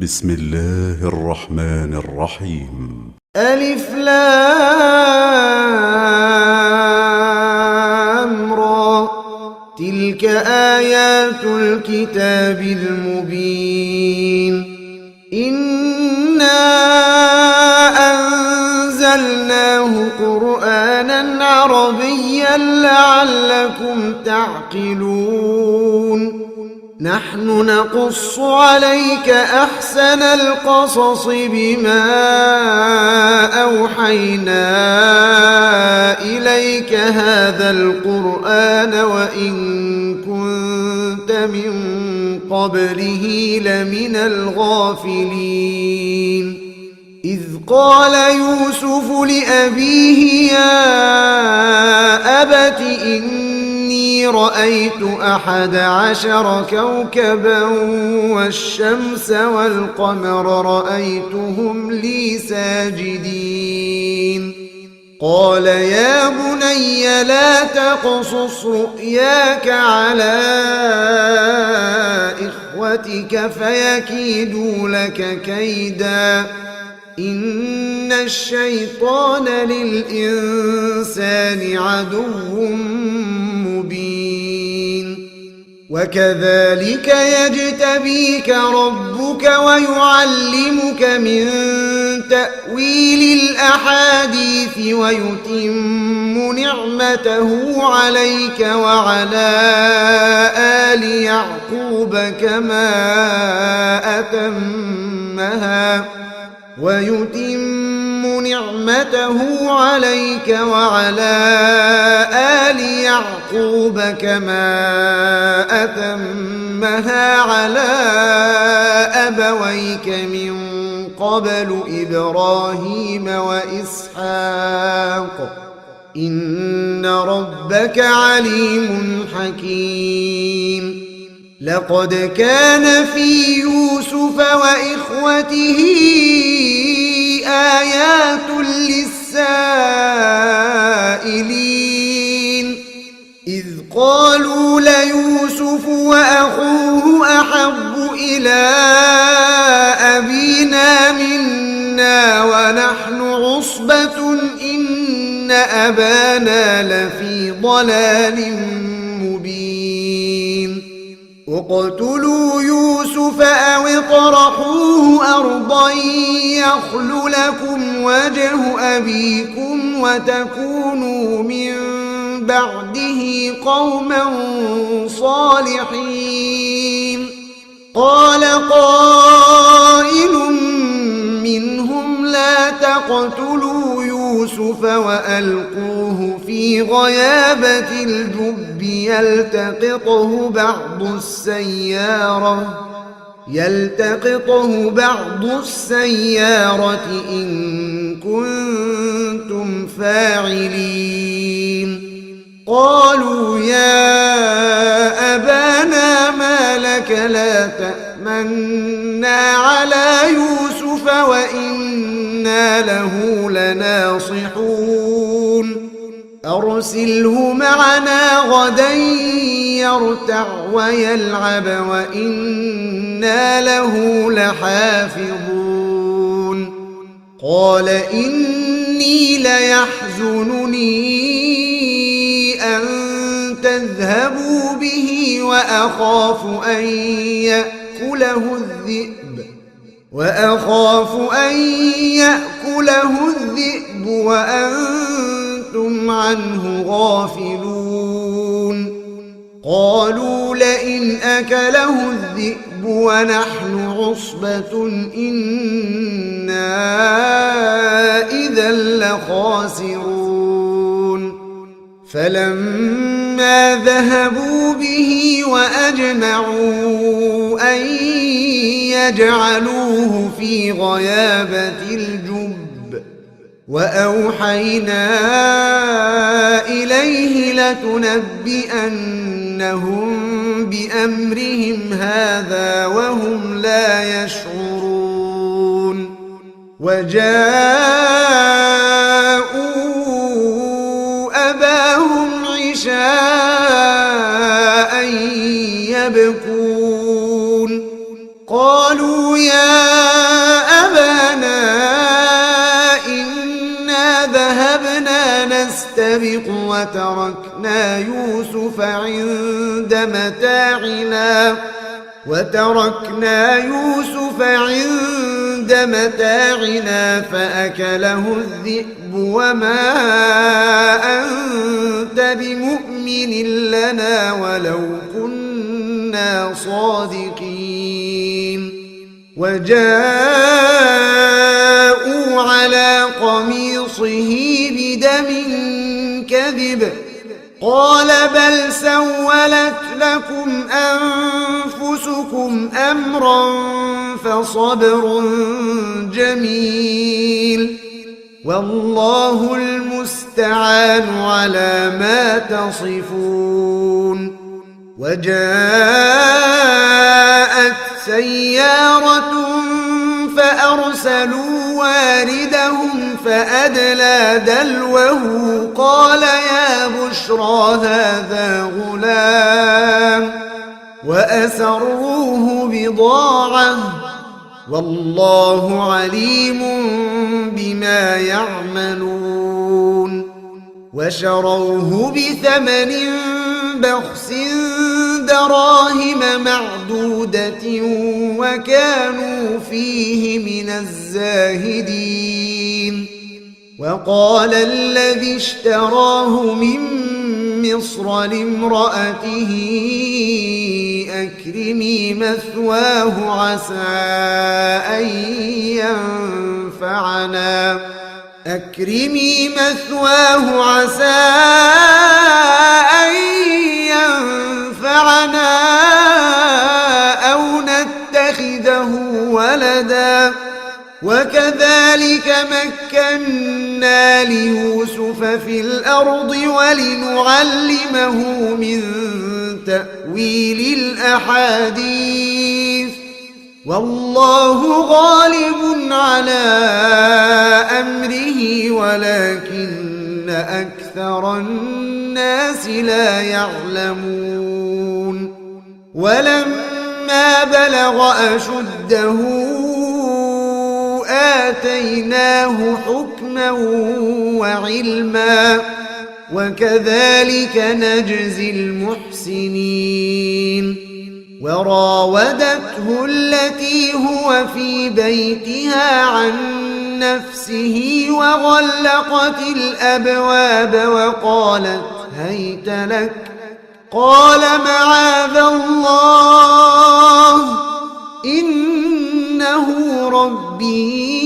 بسم الله الرحمن الرحيم. ألف لام را، تلك آيات الكتاب المبين. إنا أنزلناه قرآنا عربيا لعلكم تعقلون. نحن نقص عليك أحسن القصص بما أوحينا إليك هذا القرآن وإن كنت من قبله لمن الغافلين. إذ قال يوسف لأبيه يا أبت إني رأيت 11 كوكبا والشمس والقمر رأيتهم لي ساجدين. قال يا بني لا تقصص رؤياك على إخوتك فيكيدوا لك كيدا إن الشيطان للإنسان عدو مبين. وكذلك يجتبيك ربك ويعلمك من تأويل الأحاديث ويتم نعمته عليك وعلى آل يعقوب كما أتمها على أبويك من قبل إبراهيم وإسحاق إن ربك عليم حكيم. لقد كان في يوسف وإخوته آيات للسائلين إذ قالوا ليوسف وأخوه أحب إلى أبينا منا ونحن عصبة إن أبانا لفي ضلال مبين. اقتلوا يوسف أو اطرحوه أرضا يخل لكم وجه أبيكم وتكونوا من بعده قوما صالحين. قال قائل منهم لا تقتلوا يوسف وألقوه في غيابة الجب يلتقطه بعض السيارة إن كنتم فاعلين. قالوا يا أبانا ما لك لا تأمنا على يوسف وإنا له لناصحون. أرسله معنا غدا يرتع ويلعب وإنا له لحافظون. قال إني ليحزنني أن تذهبوا به وأخاف أن يأكله الذئب وأنتم عنه غافلون. قالوا لئن أكله الذئب ونحن عصبة إنا إذا لخاسرون. فلما ذهبوا به وأجمعوا أن يجعلوه في غيابة الجب وأوحينا إليه لتنبئنهم بأمرهم هذا وهم لا يشعرون. وجاءوا أباهم عشاء يبكون. قالوا يا نستبق وتركنا يوسف عند متاعنا فأكله الذئب وما أنت بمؤمن لنا ولو كنا صادقين وجاءوا على قميصه بدم كذب قال بل سولت لكم أنفسكم أمرا فصبر جميل والله المستعان على ما تصفون وجاءت سيارة فأرسلوا واردهم فأدلى دلوه قال يا بشرى هذا غلام وأسروه بضاعة والله عليم بما يعملون وشروه بثمن بخس دراهم معدودة وكانوا فيه من الزاهدين وقال الذي اشتراه من مصر لامرأته أكرمي مثواه عسى أن ينفعنا أو نتخذه ولدا وكذلك مكنا ليوسف في الأرض ولنعلمه من تأويل الأحاديث والله غالب على أمره ولكن أكثر الناس لا يعلمون ولما بلغ أشده آتيناه حكما وعلما وكذلك نجزي المحسنين وراودته التي هو في بيتها عن نفسه وغلقت الأبواب وقالت هيت لك قال معاذ الله إنه ربي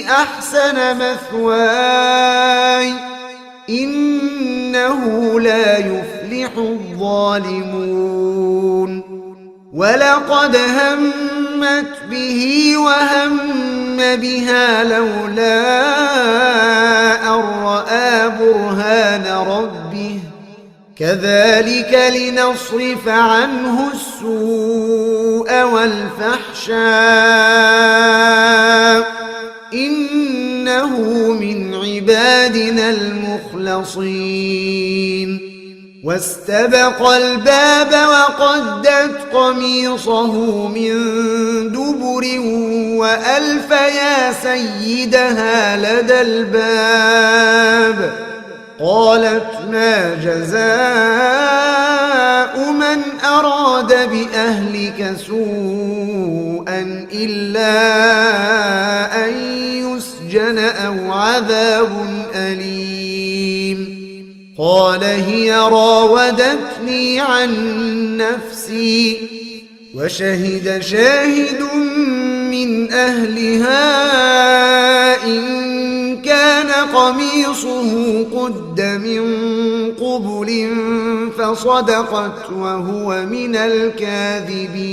أحسن مثواي إنه لا يفلح الظالمون ولقد همت به وهم بها لولا أن رأى برهان ربه كذلك لنصرف عنه السوء والفحشاء إنه من عبادنا المخلصين واستبق الباب وقدت قميصه من دبر وألف يا سيدها لدى الباب قالت ما جزاء من أراد بأهلك سوءا إلا أن يسجن أو عذاب أليم قال هي راودتني عن نفسي وشهد شاهد من أهلها إن كان قميصه قد من قبل فصدقت وهو من الكاذبين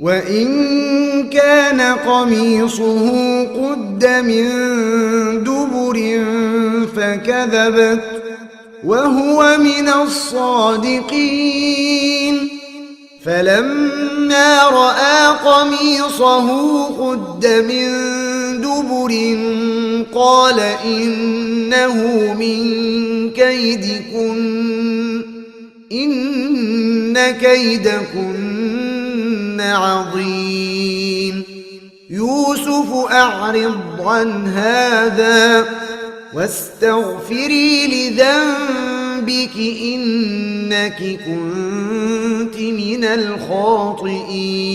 وإن كان قميصه قد من دبر فكذبت وهو من الصادقين فلما رأى قميصه قد من دبر قال إنه من كيدكن إن كيدكن عظيم يوسف أعرض عن هذا واستغفري لذنبك إنك كنت من الخاطئين.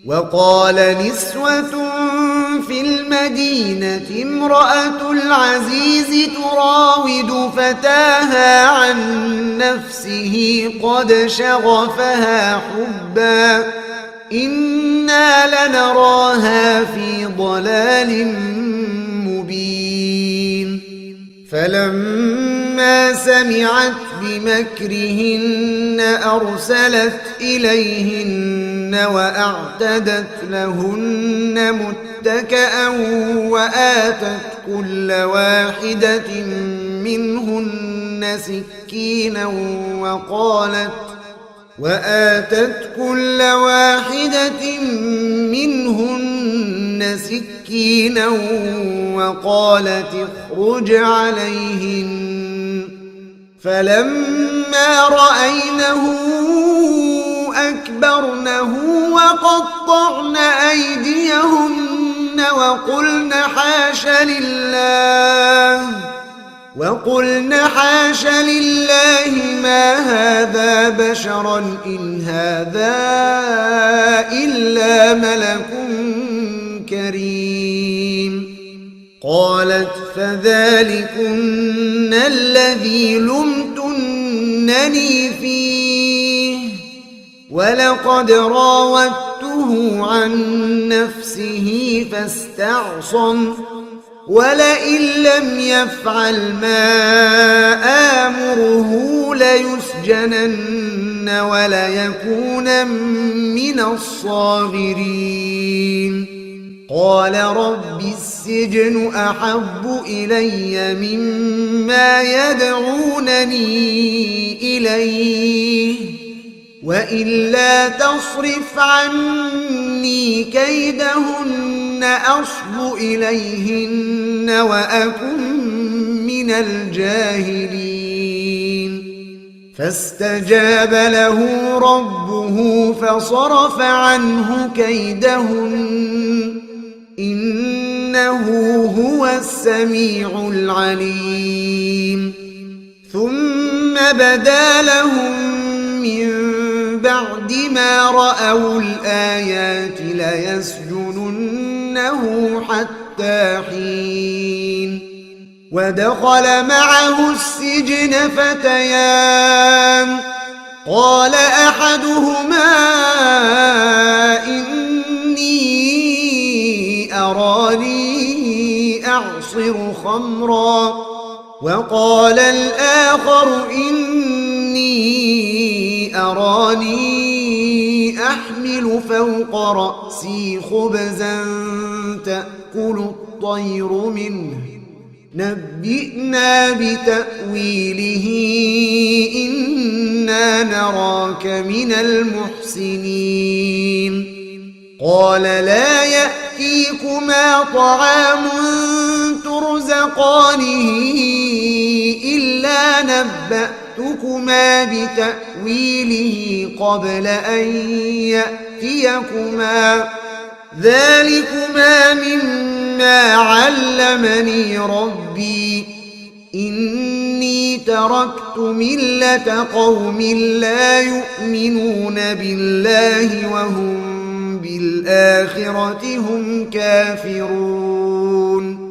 وقال نسوة في المدينة امرأة العزيز تراود فتاها عن نفسه قد شغفها حبا إنا لنراها في ضلال مبين. فلما سمعت بمكرهن أرسلت إليهن وأعتدت لهن متكأ وآتت كل واحدة منهن سكينا وقالت اخرج عليهن. فلما رأينه أكبرنه وقطعن أيديهن وقلن حاش لله ما هذا بشرا إن هذا إلا ملك كريم. قالت فذلكن الذي لمتنني فيه ولقد راودته عن نفسه فاستعصم ولئن لم يفعل ما آمره ليسجنن وليكون من الصاغرين. قال رب السجن أحب إلي مما يدعونني إليه وإلا تصرف عني كيدهن أصب إليهن وأكن من الجاهلين. فاستجاب له ربه فصرف عنه كيدهن إنه هو السميع العليم. ثم بدا لهم من بعد ما رأوا الآيات ليسجننه حتى حين. ودخل معه السجن فتيان قال أحدهما إني أراني أعصر خمرا وقال الآخر إني أراني أحمل فوق رأسي خبزا تأكل الطير منه نبئنا بتأويله إنا نراك من المحسنين. قال لا يأتيكما طعام ترزقانه إلا نبأتكما بتأويله قبل أن يأتيكما ذلكما مما علمني ربي إني تركت ملة قوم لا يؤمنون بالله وهم بالآخرة هم كافرون.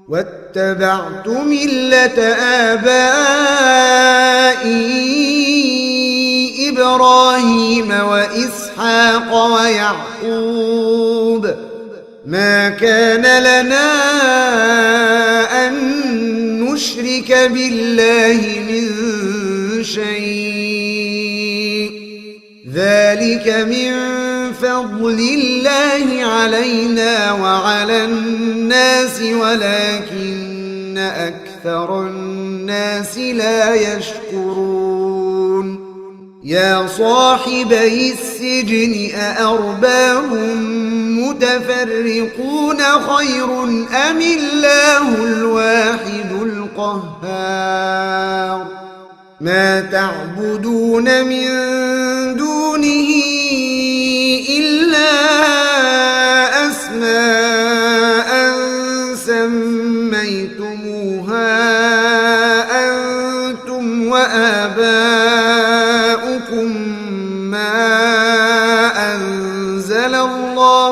واتبعت ملة آبائي إبراهيم وإسحاق ويعقوب ما كان لنا أن نشرك بالله من شيء ذلك من فضل الله علينا وعلى الناس ولكن أكثر الناس لا يشكرون. يا صاحبي السجن أأرباب متفرقون خير أم الله الواحد القهار. ما تعبدون من دونه إلا أسماء سميتموها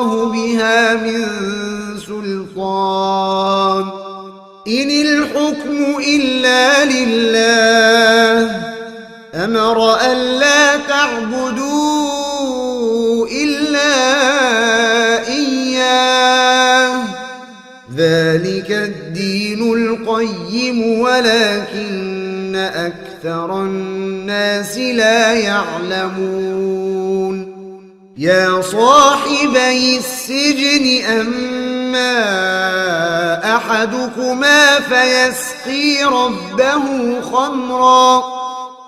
الله بها من سلطان إن الحكم إلا لله أمر ألا تعبدوا إلا إياه ذلك الدين القيم ولكن أكثر الناس لا يعلمون يا صاحبي السجن أما أحدكما فيسقي ربه خمرا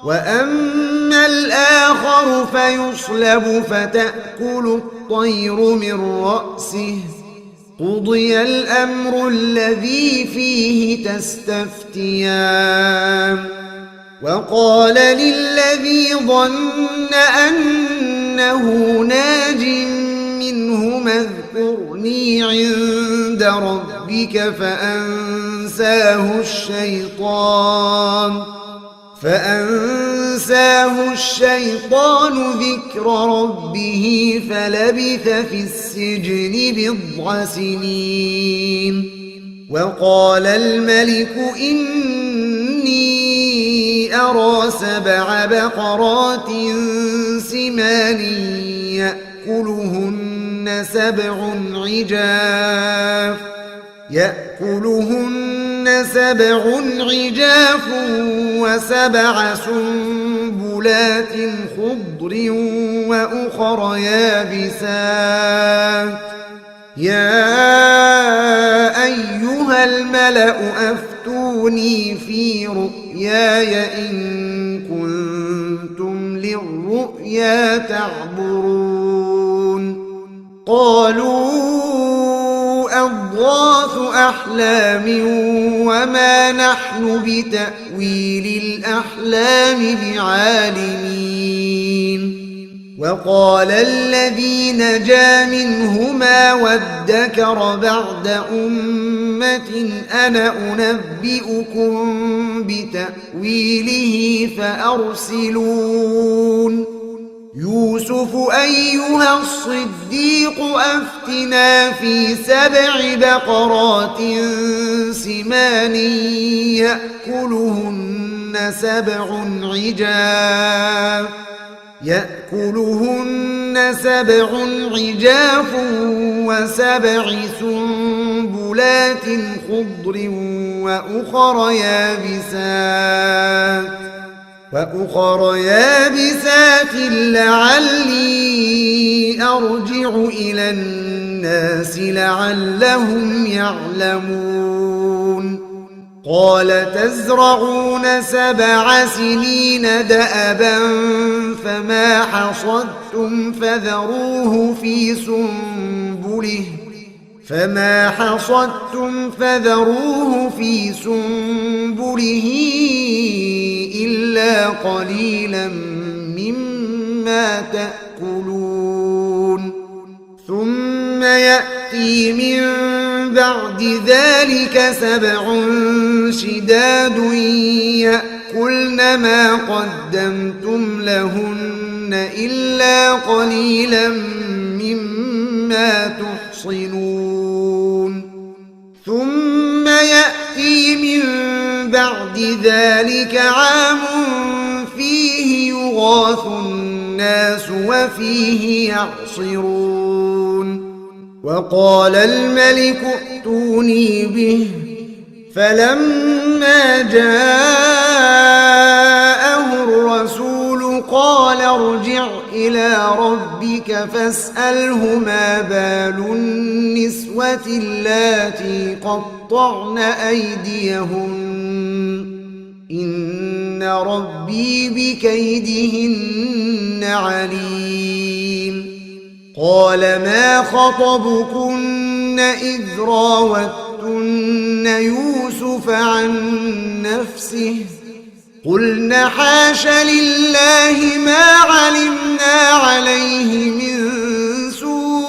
وأما الآخر فيصلب فتأكل الطير من رأسه قضي الأمر الذي فيه تستفتيان وقال للذي ظن أنه ناج منهما اذكرني عند ربك فأنساه الشيطان ذكر ربه فلبث في السجن بضع سنين وقال الملك إني أرى 7 بقرات سمان يأكلهن 7 عجاف و7 سنبلات خضر وأخر يابسات يا أيها الملأ أفتوني في رؤياي إن كنتم للرؤيا تعبرون قالوا أضغاث أحلام وما نحن بتأويل الأحلام بعالمين وقال الذي نجا منهما وادكر بعد أمة أنا أنبئكم بتأويله فأرسلون يوسف أيها الصديق أفتنا في 7 بقرات سمان يأكلهن 7 عجاف و7 سنبلات خضر وأخر يابسات لعلي أرجع إلى الناس لعلهم يعلمون قال تزرعون 7 سنين دأبا فما حصدتم فذروه في سنبله إلا قليلا مما تأكلون ثم يأتي من بعد ذلك 7 شداد يأكلن ما قدمتم لهن إلا قليلا مما تحصنون ثم يأتي من بعد ذلك عام فيه يغاث الناس وفيه يعصرون وقال الملك ائتوني به فلما جاءه الرسول قال ارجع إلى ربك فاسأله ما بال النسوة اللاتي قطعن أيديهن إن ربي بكيدهن عليم قال ما خطبكن إذ راوتن يوسف عن نفسه قلنا حاش لله ما علمنا عليه من سوء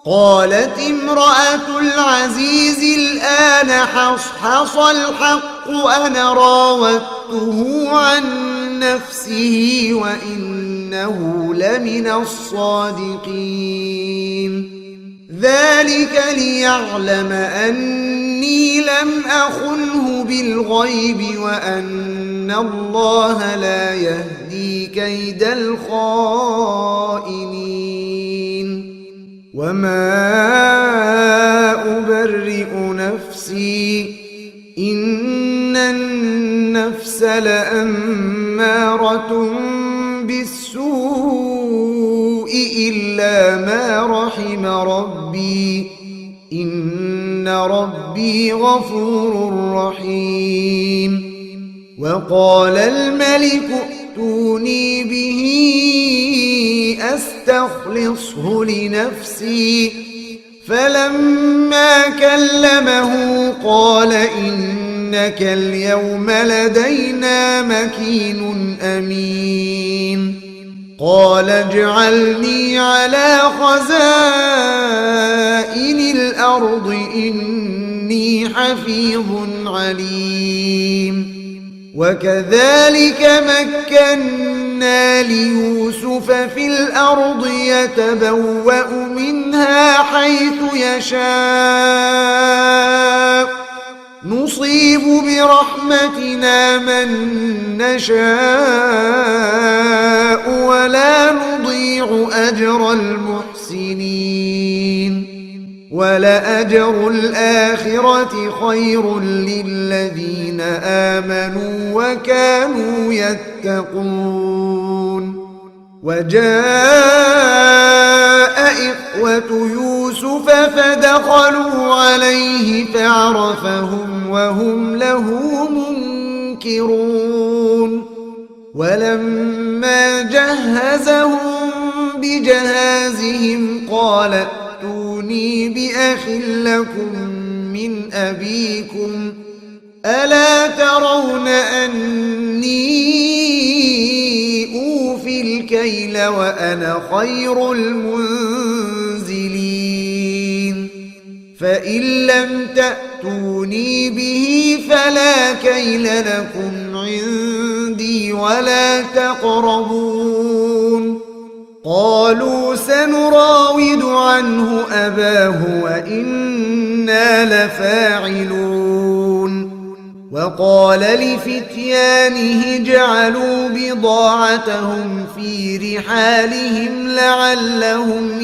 قالت امرأة العزيز الآن حصحص الحق أنا راودته عن نفسه وإنه إنه لمن الصادقين. ذلك ليعلم أني لم أخنه بالغيب وأن الله لا يهدي كيد الخائنين. وما أبرئ نفسي إن النفس لأمارة بالسوء إلا ما رحم ربي إن ربي غفور رحيم. وقال الملك ائتوني به أستخلصه لنفسي فلما كلمه قال إنك اليوم لدينا مكين أمين. قال اجعلني على خزائن الأرض إني حفيظ عليم. وكذلك مكنا ليوسف في الأرض يتبوأ منها حيث يشاء نصيب برحمتنا من نشاء ولا نضيع أجر المحسنين. ولأجر الآخرة خير للذين آمنوا وكانوا يتقون. وجاء إخوة يوسف فدخلوا عليه فعرفهم وهم له منكرون. ولما جهزهم بجهازهم قال ائتوني بأخ لكم من أبيكم ألا ترون أني أوفي الكيل وأنا خير المنزلين. فإن لم تأتوني به فلا كيل لكم عندي ولا تقربون. قالوا سنراود عنه أباه وإنا لفاعلون. وقال لفتيانه اجعلوا بضاعتهم في رحالهم لعلهم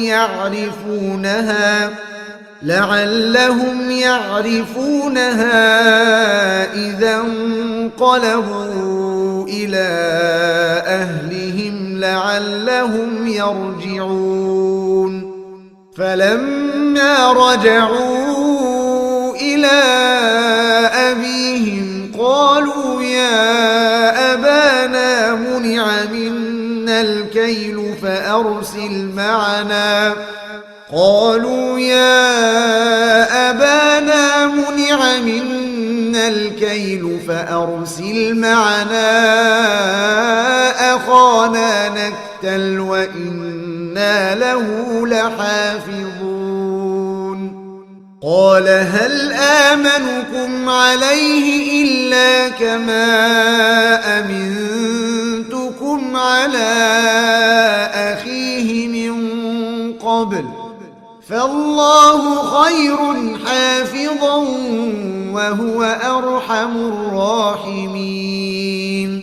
يعرفونها إذا انقلبوا إلى أهلهم لعلهم يرجعون. فلما رجعوا إلى أبيهم قالوا يا أبانا منع منا الكيل فأرسل معنا أخانا نكتل وإنا له لحافظون. قال هل آمنكم عليه إلا كما أمنتكم على أخيه من قبل فالله خير حافظا وهو أرحم الراحمين.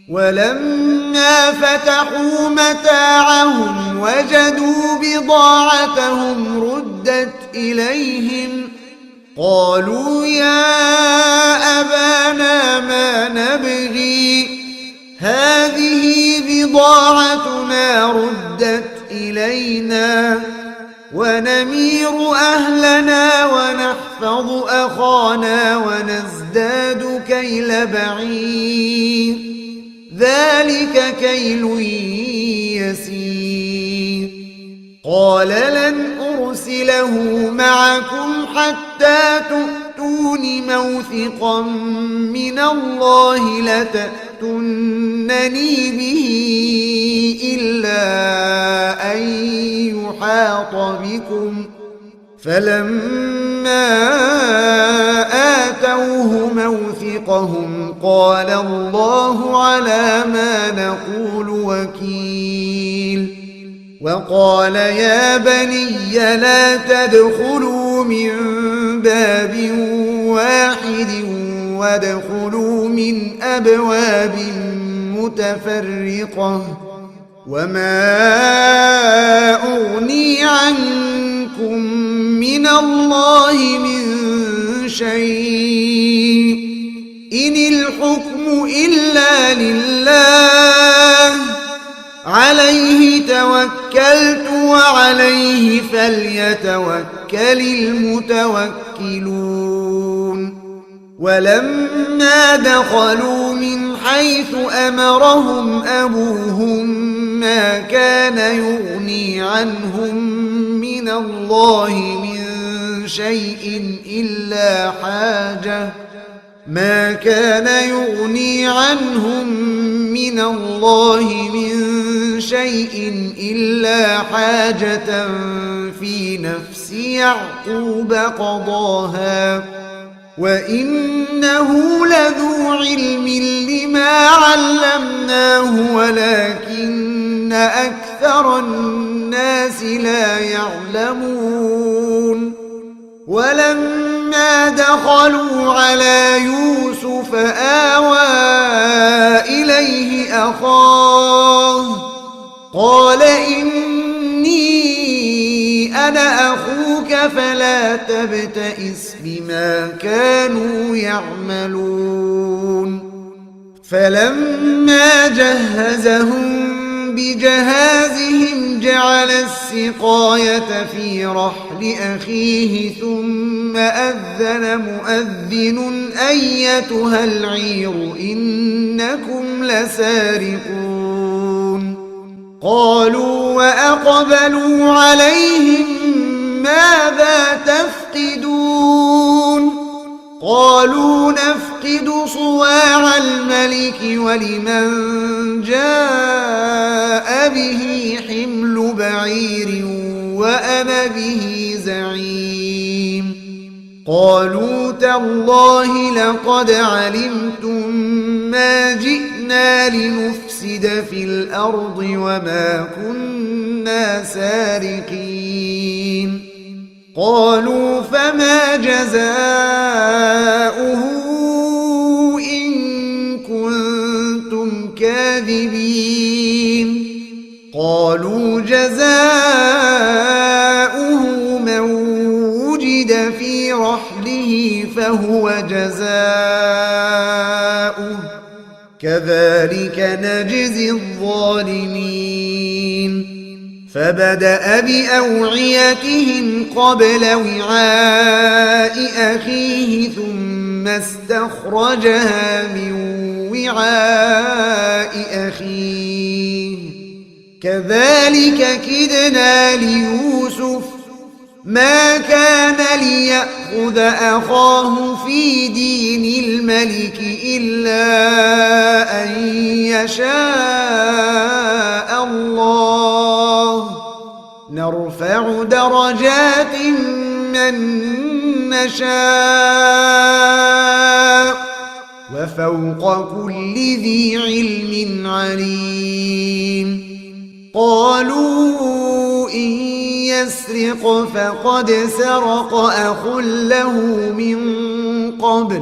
ولما فتحوا متاعهم وجدوا بضاعتهم ردت إليهم قالوا يا أبانا ما نبغي هذه بضاعتنا ردت إلينا ونمير أهلنا ونحفظ أخانا ونزداد كيل بعير ذلك كيل يسير. قال لن أرسله معكم حتى تؤتون موثقا من الله لتأتونني به إلا أن يحاط بكم فلما آتوه موثقهم قال الله على ما نقول وكيل. وقال يا بني لا تدخلوا من باب واحد وادخلوا من أبواب متفرقة وما أغني عنكم من الله من شيء إن الحكم إلا لله عليه توكلت وعليه فليتوكل المتوكلون ولما دخلوا من حيث أمرهم أبوهم ما كان يغني عنهم من الله من شيء إلا حاجة ما كان يغني عنهم من الله من شيء إلا حاجة في نفس يعقوب قضاها وإنه لذو علم لما علمناه ولكن أكثر الناس لا يعلمون ولما دخلوا على يوسف آوى إليه أخاه قال إني أنا أخوك فلا تبتئس بما كانوا يعملون فلما جهزهم بجهازهم جعل السقاية في رحل أخيه ثم أذن مؤذن أيتها العير إنكم لسارقون قالوا وأقبلوا عليهم ماذا تفقدون قالوا نفقد صواع الملك ولمن جاء به حمل بعير وأنا به زعيم قالوا تالله لقد علمتم ما جئنا لنفسد في الأرض وما كنا سارقين قالوا فما جزاؤه إن كنتم كاذبين قالوا جزاؤه من وجد في رحله فهو جزاؤه كذلك نجزي الظالمين فبدأ بأوعيتهم قبل وعاء أخيه ثم استخرجها من وعاء أخيه كذلك كدنا ليوسف ما كان ليأخذ أخاه في دين الملك إلا أن يشاء الله نرفع درجات من نشاء وفوق كل ذي علم عليم قالوا إن يسرق فقد سرق أخ له من قبل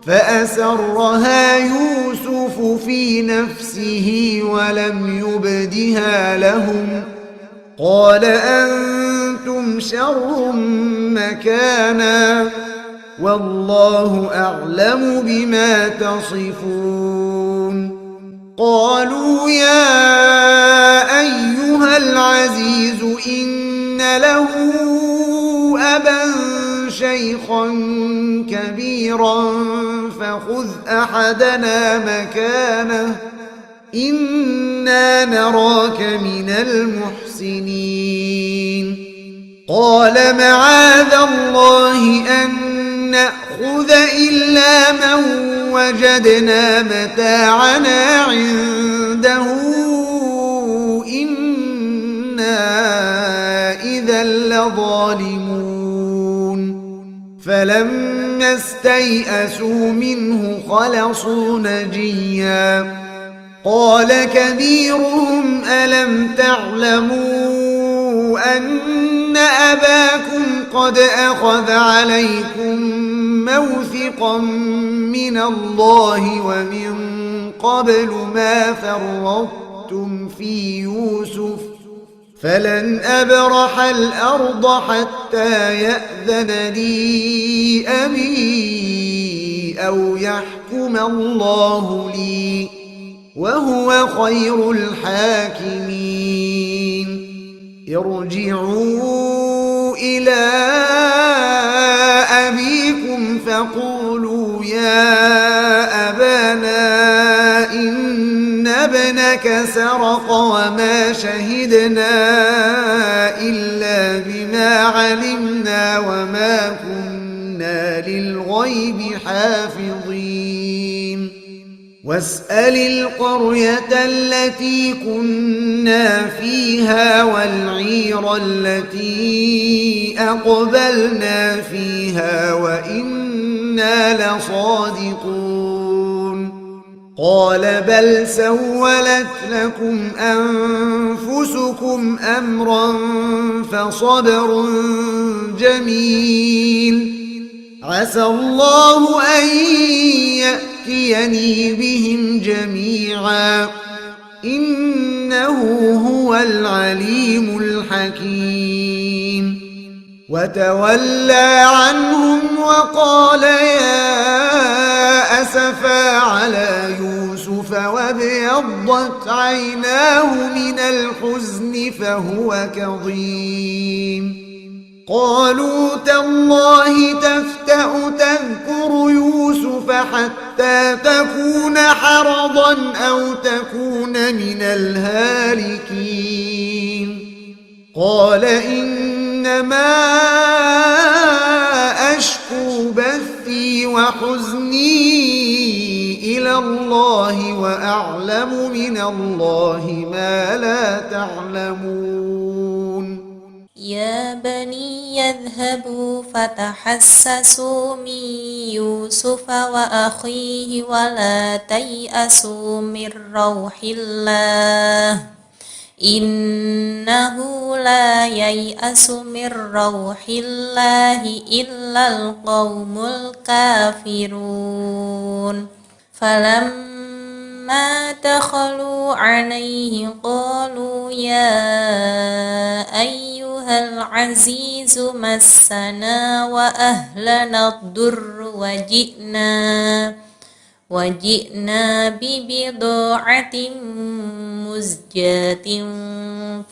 فأسرها يوسف في نفسه ولم يبدها لهم قال أنتم شر مكانا والله أعلم بما تصفون قالوا يا أيها العزيز إن له أبا شيخا كبيرا فخذ أحدنا مكانه إنا نراك من المحسنين قال معاذ الله أن نأخذ إلا من وجدنا متاعنا عنده إنا إذا لظالمون فلما استيئسوا منه خلصوا نجيا قال كبيرهم ألم تعلموا أن أباكم قد أخذ عليكم موثقا من الله ومن قبل ما فرطتم في يوسف فلن أبرح الأرض حتى يأذن لي أبي أو يحكم الله لي وهو خير الحاكمين ارجعوا إلى أبيكم فقولوا يا أبانا إن ابنك سرق وما شهدنا إلا بما علمنا وما كنا للغيب حافظين واسأل القرية التي كنا فيها والعير التي أقبلنا فيها وإنا لصادقون قال بل سولت لكم أنفسكم أمرا فصبر جميل عسى الله أن يأتيني بهم جميعا إنه هو العليم الحكيم وتولى عنهم وقال يا أسفا على يوسف وابيضت عيناه من الحزن فهو كظيم قالوا تالله تفتأ تذكر يوسف حتى تكون حرضا أو تكون من الهالكين قال إنما أشكو بثي وحزني إلى الله وأعلم من الله ما لا تعلمون يا بني يذهبوا فتحسسوا من يوسف وأخيه ولا تيأسوا من روح الله إنه لا ييأس من روح الله إلا القوم الكافرون فلما دخلوا عليه قالوا يا أيها العزيز مسنا وأهلنا الضر وجئنا ببضاعة مزجاة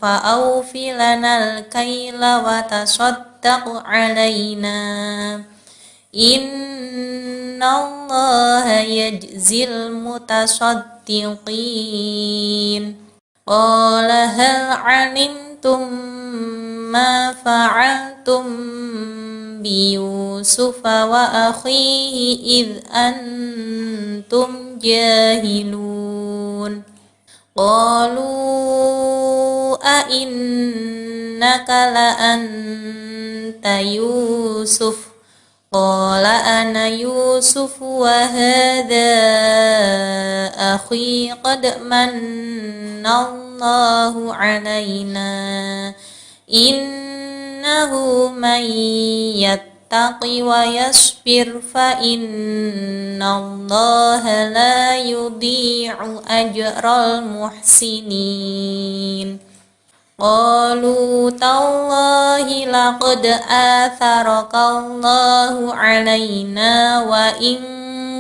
فأوف لنا الكيل وتصدق علينا إن الله يجزي المتصدقين قال هل علمتم ما فعلتم بيوسف وأخيه إذ أنتم جاهلون قالوا أئنك لأنت يوسف قال أنا يوسف وهذا أخي قد من الله علينا إنه من يتق ويصبر فإن الله لا يضيع أجر المحسنين قالوا تالله لقد آثرك الله علينا وإن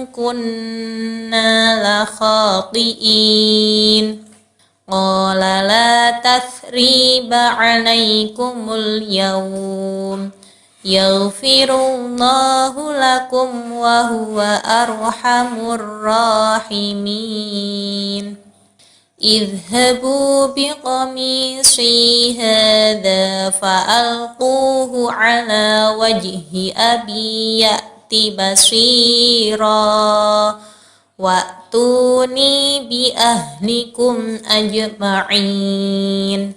كنا لخاطئين قال لا تثريب عليكم اليوم يغفر الله لكم وهو أرحم الراحمين اذهبوا بقميصي هذا فألقوه على وجه أبي يأت بصيرا وأتوني بأهلكم أجمعين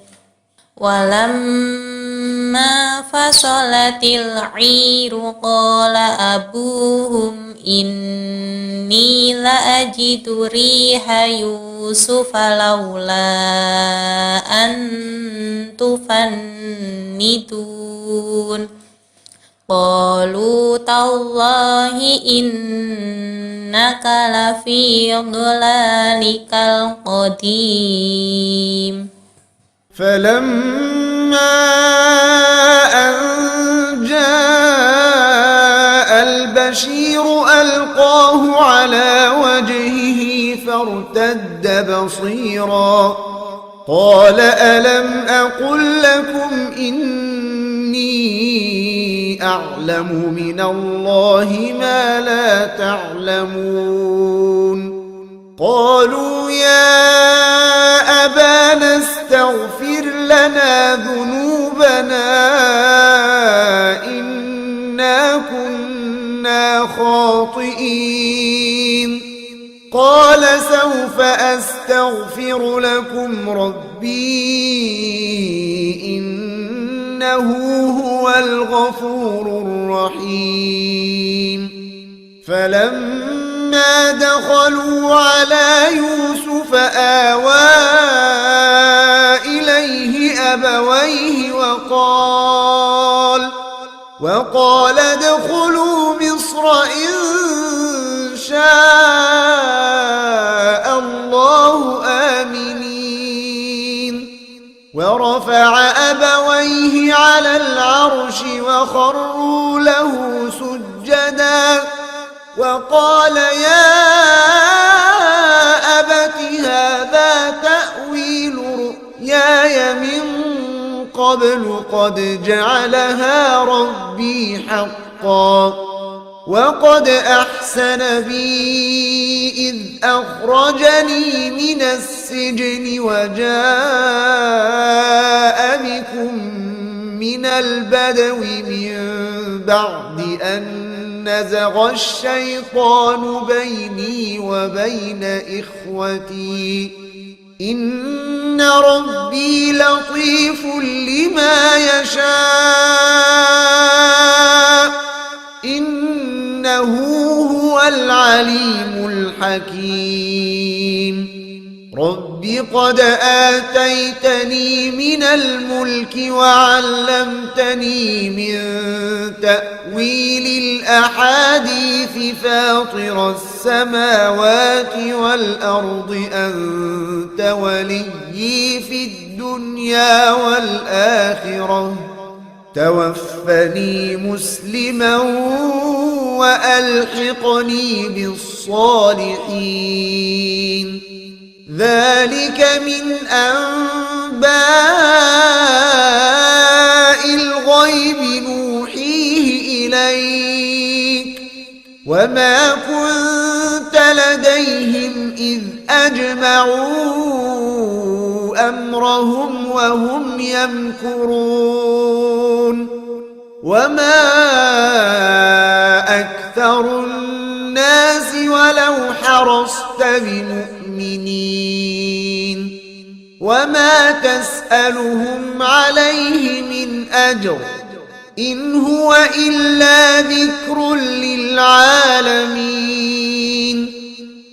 ولما فلما فصلت العير قال أبوهم إني لأجد ريح يوسف لولا أن تفندون قالوا تالله إنك لفي ضلالك القديم فلما أن جاء البشير ألقاه على وجهه فارتد بصيرا قال ألم أقل لكم إني أعلم من الله ما لا تعلمون قالوا يا أبانا استغفر لنا ذنوبنا إنا كنا خاطئين قال سوف أستغفر لكم ربي إنه هو الغفور الرحيم فلما دخلوا على يوسف آوى إليه أبويه وقال ادخلوا مصر إن شاء الله آمنين ورفع أبويه على العرش وخروا له سجدا وقال يا أبت هذا تأويل رؤياي من قبل قد جعلها ربي حقا وقد أحسن بي إذ أخرجني من السجن وجاء بكم من البدو من بعد أن نزغ الشيطان بيني وبين إخوتي إن ربي لطيف لما يشاء إنه هو العليم الحكيم رب قد آتيتني من الملك وعلمتني من تأويل الأحاديث فاطر السماوات والأرض أنت وليي في الدنيا والآخرة توفني مسلما وألحقني بالصالحين ذلك من أنباء الغيب نوحيه إليك وما كنت لديهم إذ أجمعوا أمرهم وهم يمكرون وما أكثر الناس ولو حرصت بمؤمنين وما تسألهم عليه من أجر إن هو إلا ذكر للعالمين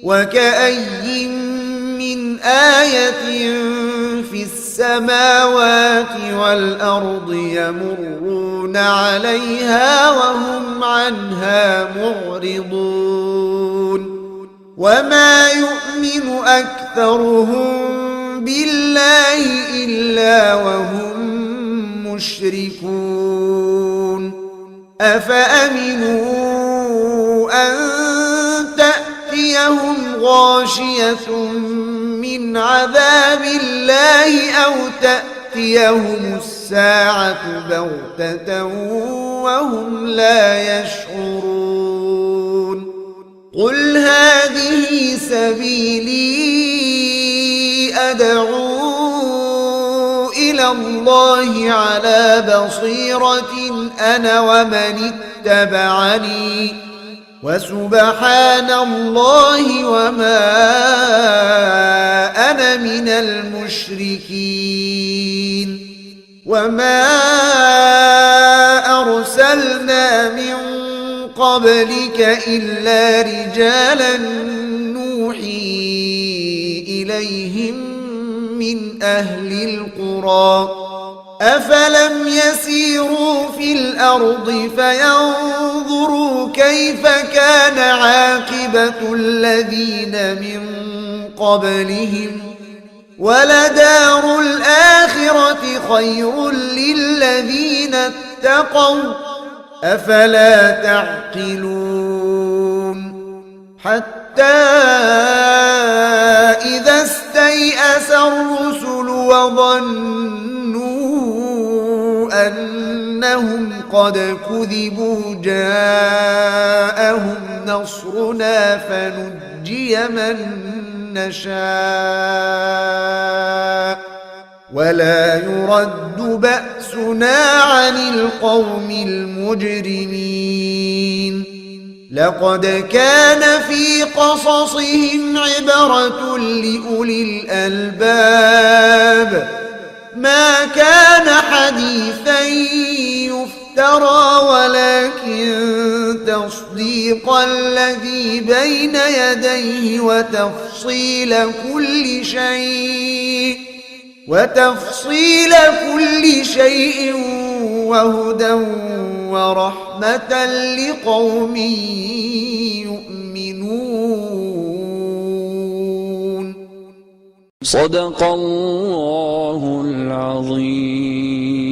وكأي من آية في السماوات والأرض يمرون عليها وهم عنها معرضون وما يؤمن أكثرهم بالله إلا وهم مشركون أفأمنوا أن تأتيهم غاشية من عذاب الله أو تأتيهم الساعة بغتة وهم لا يشعرون قل هذه سبيلي أدعو إلى الله على بصيرة أنا ومن اتبعني وسبحان الله وما أنا من المشركين وما أرسلنا من قبلك إلا رجالا نوحي إليهم من أهل القرى أفلم يسيروا في الأرض فينظروا كيف كان عاقبة الذين من قبلهم ولدار الآخرة خير للذين اتقوا أفلا تعقلون حتى إذا استيأس الرسل وظنوا أنهم قد كذبوا جاءهم نصرنا فنجي من نشاء ولا يرد بأسنا عن القوم المجرمين لقد كان في قصصهم عبرة لأولي الألباب ما كان حديثا يفترى ولكن تصديق الذي بين يديه وتفصيل كل شيء وهدى ورحمة لقوم يؤمنون. صدق الله العظيم.